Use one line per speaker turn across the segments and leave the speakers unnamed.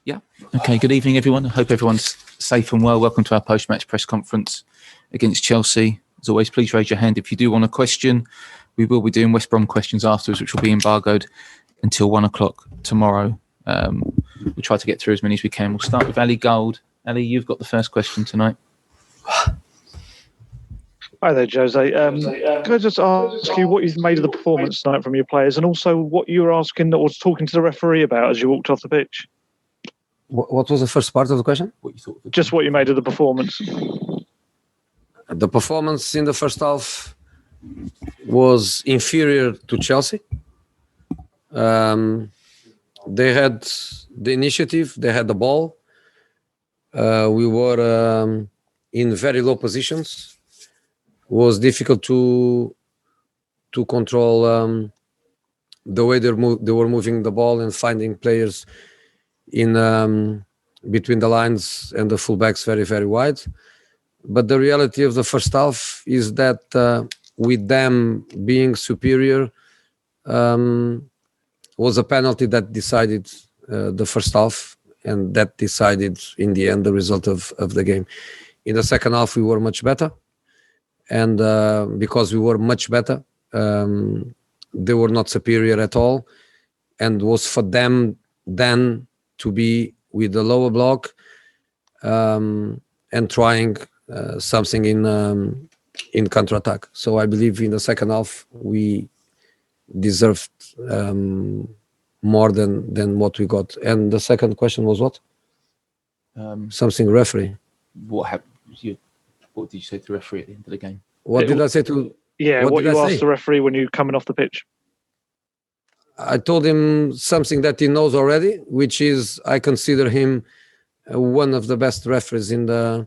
Yeah. Okay, good evening, everyone. I hope everyone's safe and well. Welcome to our post-match press conference against Chelsea. As always, please raise your hand if you do want a question. We will be doing West Brom questions afterwards, which will be embargoed until 1 o'clock tomorrow. We'll try to get through as many as we can. We'll start with Ali Gold. Ali, you've got the first question tonight.
Hi there, Jose. Can I just ask you what you've made of the performance tonight from your players, and also what you were asking or talking to the referee about as you walked off the pitch?
What was the first part of the question?
Just what you made of the performance.
The performance in the first half was inferior to Chelsea. They had the initiative, they had the ball. We were in very low positions. It was difficult to control the way they were moving the ball and finding players in between the lines and the fullbacks very, very wide. But the reality of the first half is that with them being superior, was a penalty that decided the first half, and that decided in the end the result of the game. In the second half, we were much better. And because we were much better, they were not superior at all. And was for them then to be with the lower block and trying something in counter-attack. So I believe in the second half, we deserved more than what we got. And the second question was what? Something referee.
What happened? What did you say to the referee at the end of the game?
What did I say to?
Yeah, what you asked the referee when you're coming off the pitch.
I told him something that he knows already, which is I consider him one of the best referees in the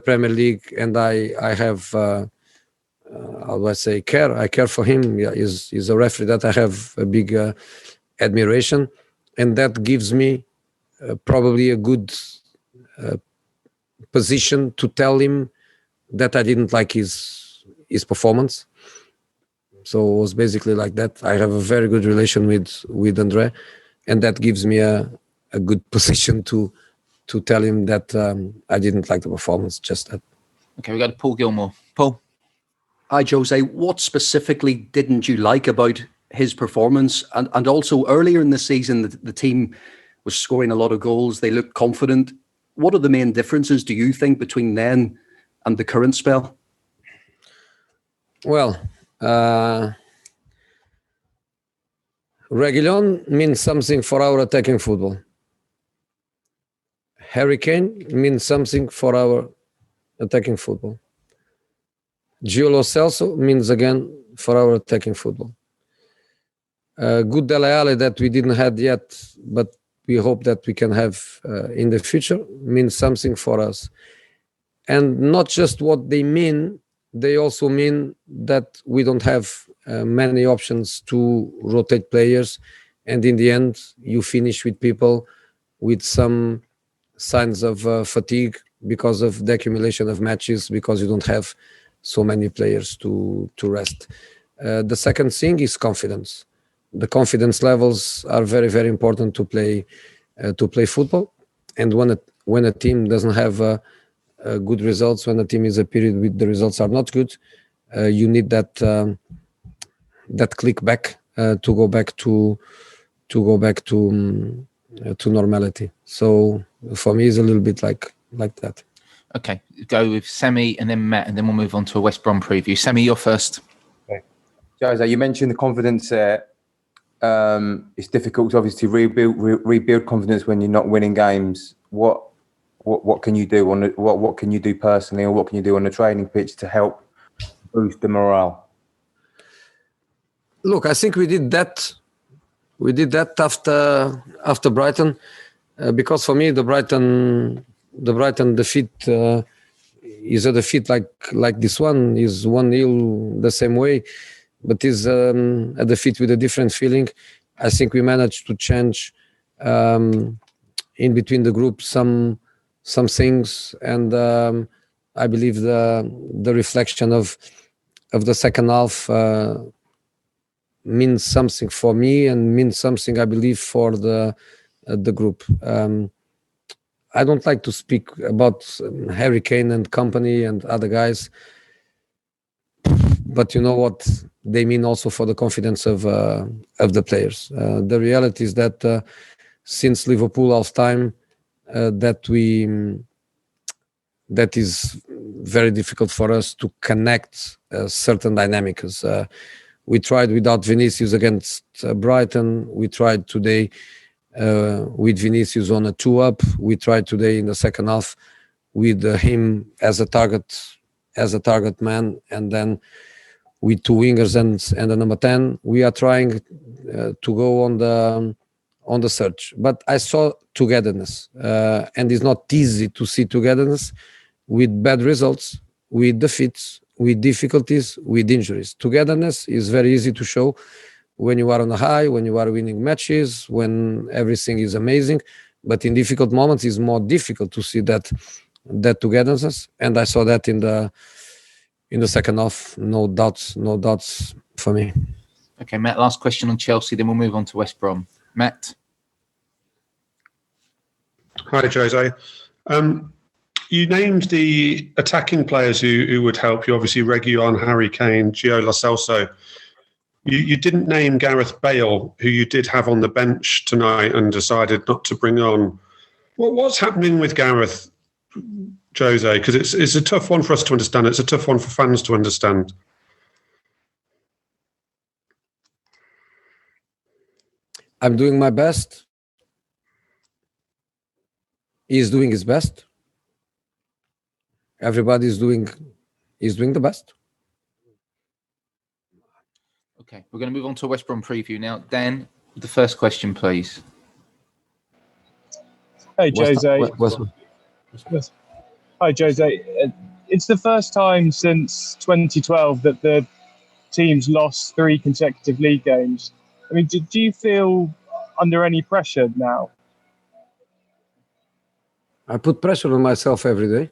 Premier League, and I have how do I say care? I care for him. Yeah, he's a referee that I have a big admiration, and that gives me probably a good position to tell him that I didn't like his performance. So it was basically like that. I have a very good relation with Andre, and that gives me a good position to tell him that I didn't like the performance, just that.
Okay, we got Paul Gilmore. Paul?
Hi, Jose. What specifically didn't you like about his performance? And also earlier in the season, the team was scoring a lot of goals. They looked confident. What are the main differences, do you think, between then and the current spell?
Well, Reguilón means something for our attacking football. Harry Kane means something for our attacking football. Gio Lo Celso means again for our attacking football. Good Dele Alli that we didn't have yet, but we hope that we can have in the future, means something for us. And not just what they mean, they also mean that we don't have many options to rotate players. And in the end, you finish with people with some signs of fatigue because of the accumulation of matches, because you don't have so many players to rest. The second thing is confidence. The confidence levels are very, very important to play football. And when a team doesn't have good results, when a team is a period with the results are not good, you need that click back to go back to normality. So for me, it's a little bit like that.
Okay, go with Sammy and then Matt, and then we'll move on to a West Brom preview. Sammy, you're first.
Okay. Jose, you mentioned the confidence there. It's difficult to obviously rebuild confidence when you're not winning games. What can you do what can you do personally, or what can you do on the training pitch to help boost the morale?
Look, I think we did that. We did that after Brighton, because for me the Brighton defeat is a defeat like this one is 1-0 the same way, but is a defeat with a different feeling. I think we managed to change in between the group some things, and I believe the reflection of the second half means something for me, and means something I believe for the the group. I don't like to speak about Harry Kane and company and other guys, but you know what they mean also for the confidence of the players. The reality is that since Liverpool half time, that is very difficult for us to connect certain dynamics. We tried without Vinicius against Brighton. We tried today with Vinicius on a 2-up. We tried today in the second half with him as a target man, and then with 2 wingers and a number 10. We are trying to go on the search. But I saw togetherness, and it's not easy to see togetherness with bad results, with defeats, with difficulties, with injuries. Togetherness is very easy to show when you are on a high, when you are winning matches, when everything is amazing. But in difficult moments, it's more difficult to see that togetherness. And I saw that in the second half. No doubts for me.
Okay, Matt, last question on Chelsea, then we'll move on to West Brom. Matt?
Hi, Jose. You named the attacking players who would help you, obviously Reguilon, Harry Kane, Gio Lo Celso. You didn't name Gareth Bale, who you did have on the bench tonight and decided not to bring on. What's happening with Gareth, Jose? Because it's a tough one for us to understand. It's a tough one for fans to understand.
I'm doing my best. He's doing his best. Everybody is doing the best.
Okay, we're going to move on to a West Brom preview now. Dan, the first question, please.
Hey, Jose. Hi, Jose. It's the first time since 2012 that the team's lost 3 consecutive league games. I mean, do you feel under any pressure now?
I put pressure on myself every day.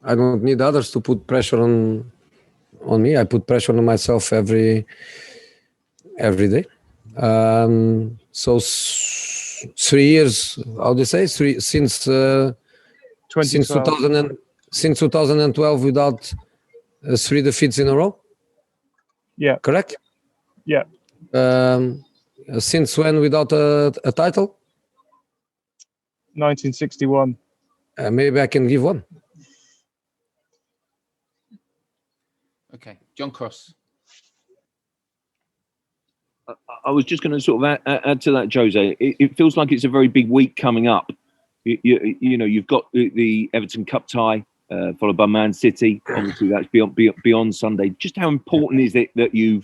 I don't need others to put pressure on me. I put pressure on myself every day. So 3 years, how do you say? Since 2012 without 3 defeats in a row?
Yeah.
Correct?
Yeah.
Since when without a title?
1961.
Maybe I can give one.
Okay, John Cross.
I was just going to sort of add to that, Jose. It feels like it's a very big week coming up. You know, you've got the Everton Cup tie, followed by Man City. Obviously, that's beyond Sunday. Just how important is it that you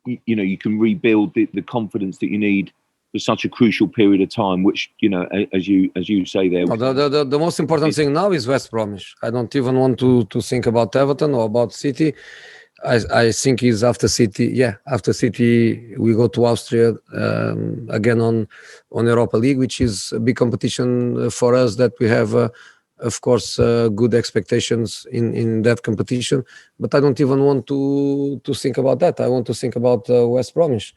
can rebuild the confidence that you need for such a crucial period of time? Which, you know, as you say there,
the most important thing now is West Bromwich. I don't even want to think about Everton or about City. I think is after City. Yeah, after City, we go to Austria again on Europa League, which is a big competition for us. That we have, of course, good expectations in that competition. But I don't even want to think about that. I want to think about West Bromwich.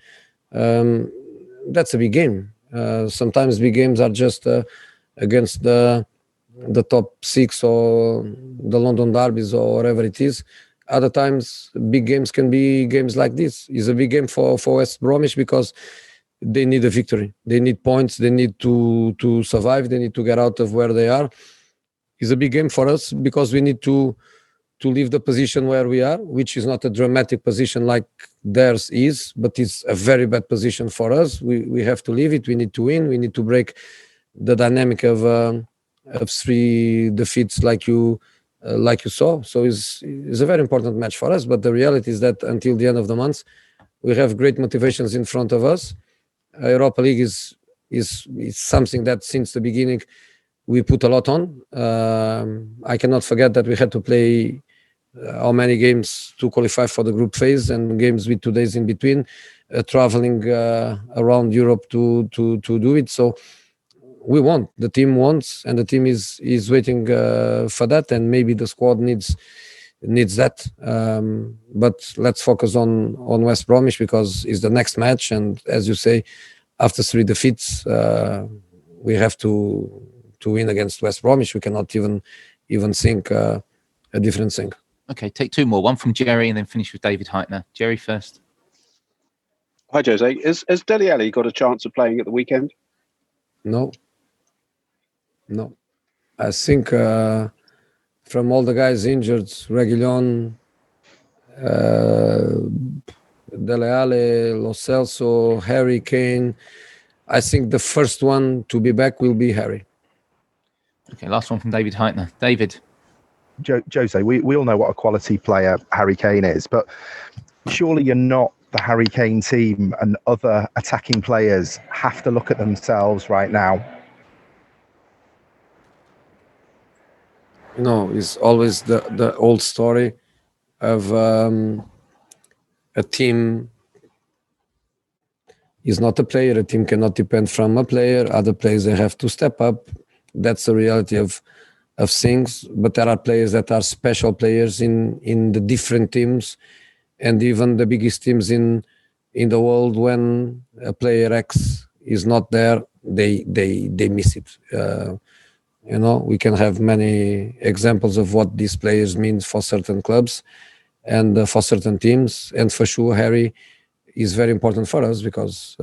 That's a big game. Sometimes big games are just against the top 6 or the London derbies or whatever it is. Other times, big games can be games like this. It's a big game for West Bromwich because they need a victory. They need points. They need to survive. They need to get out of where they are. It's a big game for us because we need to leave the position where we are, which is not a dramatic position like theirs is, but it's a very bad position for us. We have to leave it. We need to win. We need to break the dynamic of 3 defeats like you saw. So it's a very important match for us. But the reality is that until the end of the month, we have great motivations in front of us. Europa League is something that since the beginning we put a lot on. I cannot forget that we had to play how many games to qualify for the group phase, and games with 2 days in between, traveling around Europe to do it. So we want, the team wants, and the team is waiting for that, and maybe the squad needs that. But let's focus on West Bromwich because it's the next match, and as you say, after 3 defeats, we have to win against West Bromwich. We cannot even think a different thing.
Okay, take 2 more. One from Jerry and then finish with David Heitner. Jerry first.
Hi, Jose. Has Dele Alli got a chance of playing at the weekend?
No. I think from all the guys injured, Reguilon, Dele Alli, Lo Celso, Harry Kane, I think the first one to be back will be Harry.
Okay, last one from David Heitner. David.
Jose, we all know what a quality player Harry Kane is, but surely you're not the Harry Kane team, and other attacking players have to look at themselves right now.
No, it's always the old story of a team is not a player. A team cannot depend from a player. Other players, they have to step up. That's the reality of things. But there are players that are special players in the different teams, and even the biggest teams in the world. When a player X is not there, they miss it. We can have many examples of what these players mean for certain clubs and for certain teams. And for sure, Harry is very important for us because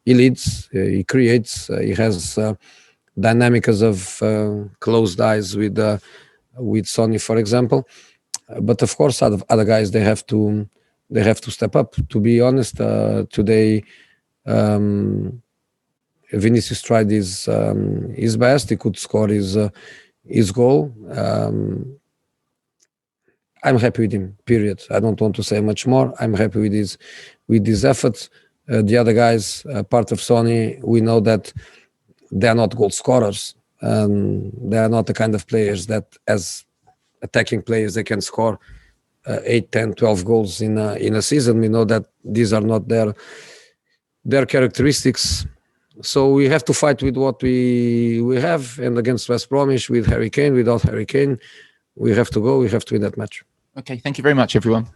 he leads, he creates, he has dynamics of closed eyes with Sonny, for example. But of course, other guys, they have to step up. To be honest, today Vinicius tried his best. He could score his goal. I'm happy with him. Period. I don't want to say much more. I'm happy with his efforts. The other guys, part of Sonny, we know that they are not goal scorers. They are not the kind of players that, as attacking players, they can score 8, 10, 12 goals in a season. We know that these are not their characteristics. So we have to fight with what we have. And against West Bromwich, with Harry Kane, without Harry Kane, we have to go. We have to win that match.
Okay, thank you very much, everyone.